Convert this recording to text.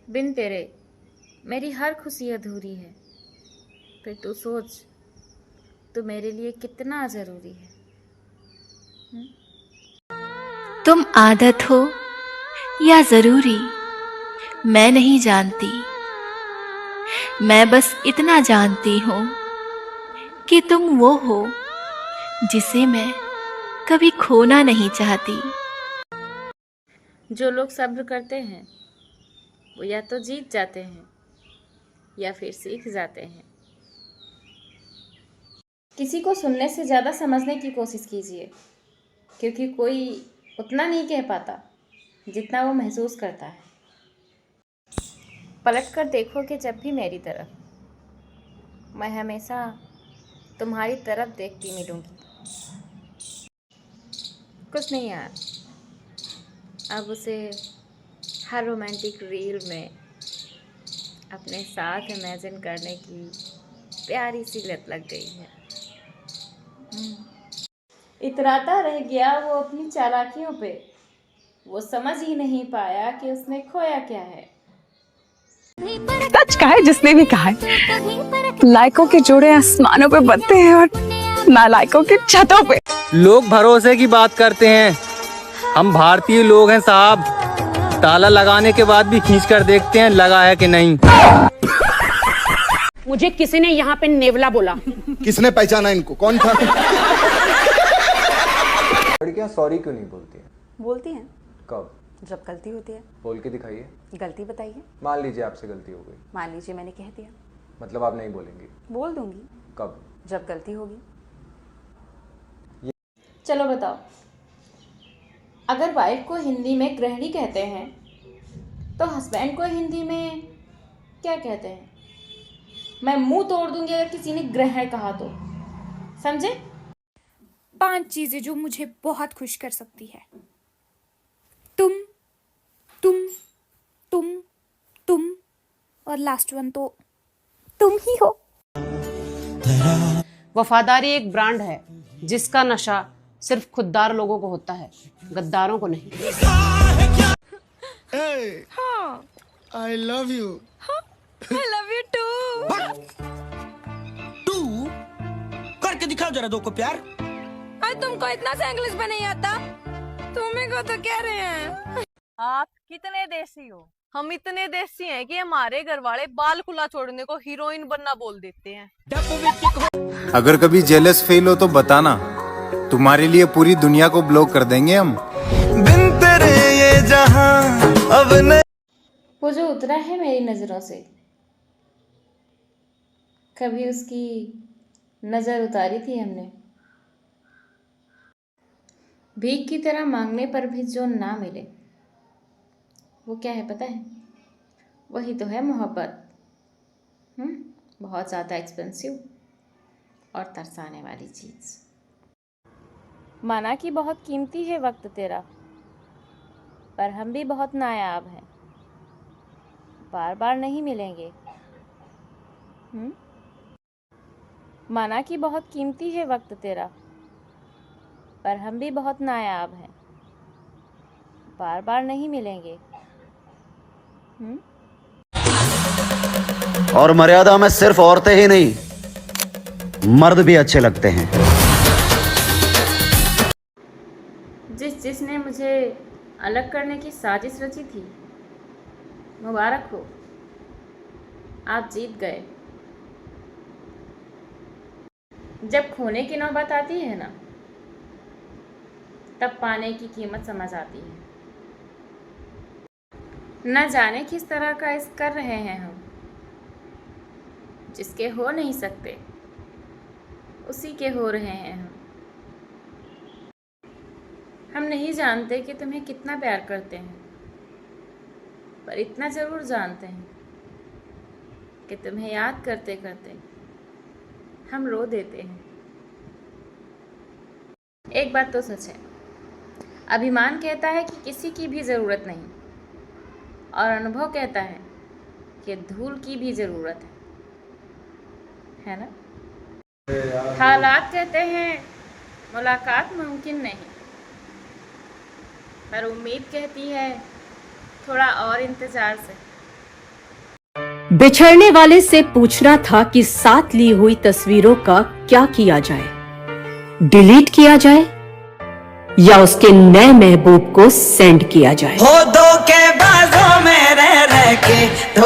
बिन तेरे मेरी हर खुशी अधूरी है। फिर तू सोच, तू मेरे लिए कितना ज़रूरी है। तुम आदत हो या जरूरी, मैं नहीं जानती। मैं बस इतना जानती हूँ कि तुम वो हो जिसे मैं कभी खोना नहीं चाहती। जो लोग सब्र करते हैं वो या तो जीत जाते हैं या फिर सीख जाते हैं। किसी को सुनने से ज़्यादा समझने की कोशिश कीजिए, क्योंकि कोई उतना नहीं कह पाता जितना वो महसूस करता है। पलट कर देखोगे जब भी मेरी तरफ, मैं हमेशा तुम्हारी तरफ देखती मिलूंगी। कुछ नहीं यार, अब उसे हर रोमांटिक रील में अपने साथ इमेजिन करने की प्यारी सी लत लग गई है। इतराता रह गया वो अपनी चालाकियों पे, वो समझ ही नहीं पाया कि उसने खोया क्या है। सच कहा है जिसने भी कहा है, लायकों के जोड़े आसमानों पे बनते हैं और नालायकों के छतों पे। लोग भरोसे की बात करते हैं, हम भारतीय लोग हैं साहब। ताला लगाने के बाद भी खींच कर देखते हैं लगा है कि नहीं। मुझे किसी ने यहाँ पे नेवला बोला। किसने पहचाना इनको, कौन था? लड़कियां सॉरी क्यों नहीं बोलती हैं? बोलती हैं कब? जब गलती होती है। बोल के दिखाइए। गलती बताइए। मान लीजिए आपसे गलती हो गई। मान लीजिए मैंने कह दिया। मतलब आप नहीं बोलेंगी? बोल दूंगी। कब? जब गलती होगी। चलो बताओ, अगर वाइफ को हिंदी में गृहिणी कहते हैं तो हस्बैंड को हिंदी में क्या कहते हैं? मैं मुंह तोड़ दूंगी अगर किसी ने ग्रहण कहा तो, समझे? 5 चीजें जो मुझे बहुत खुश कर सकती है। तुम तुम तुम तुम और लास्ट वन तो तुम ही हो। वफादारी एक ब्रांड है जिसका नशा सिर्फ खुददार लोगों को होता है, गद्दारों को नहीं। I love you. I love you too। तू करके दिखाओ जरा दो को प्यार। आज तुमको इतना सा इंग्लिश भी नहीं आता, तुम्हें को तो कह रहे हैं। आप कितने देसी हो? हम इतने देसी हैं कि हमारे घर वाले बाल खुला छोड़ने को हीरोइन बनना बोल देते हैं। अगर कभी जेलस फील हो तो बताना, तुम्हारे लिए पूरी दुनिया को ब्लॉक कर देंगे हम। बिन तेरे ये जहां अब नहीं। वो जो उतरा है मेरी नज़रों से, कभी उसकी नज़र उतारी थी हमने? भीख की तरह मांगने पर भी जो ना मिले वो क्या है पता है? वही तो है मोहब्बत। बहुत ज़्यादा एक्सपेंसिव और तरसाने वाली चीज़। माना कि बहुत कीमती है वक्त तेरा, पर हम भी बहुत नायाब हैं, बार बार नहीं मिलेंगे। माना कि बहुत कीमती है वक्त तेरा, पर हम भी बहुत नायाब हैं, बार बार नहीं मिलेंगे। और मर्यादा में सिर्फ औरतें ही नहीं, मर्द भी अच्छे लगते हैं। जिसने मुझे अलग करने की साजिश रची थी, मुबारक हो, आप जीत गए। जब खोने की नौबत आती है ना, तब पाने की कीमत समझ आती है। न जाने किस तरह का इश्क कर रहे हैं हम, जिसके हो नहीं सकते उसी के हो रहे हैं हम। हम नहीं जानते कि तुम्हें कितना प्यार करते हैं, पर इतना ज़रूर जानते हैं कि तुम्हें याद करते करते हम रो देते हैं। एक बात तो सच है, अभिमान कहता है कि किसी की भी ज़रूरत नहीं, और अनुभव कहता है कि धूल की भी ज़रूरत है ना? हालात कहते हैं मुलाकात मुमकिन नहीं, पर उम्मीद कहती है थोड़ा और इंतज़ार से। बिछड़ने वाले से पूछना था कि साथ ली हुई तस्वीरों का क्या किया जाए, डिलीट किया जाए या उसके नए महबूब को सेंड किया जाए। हो दो के बाजों में रह के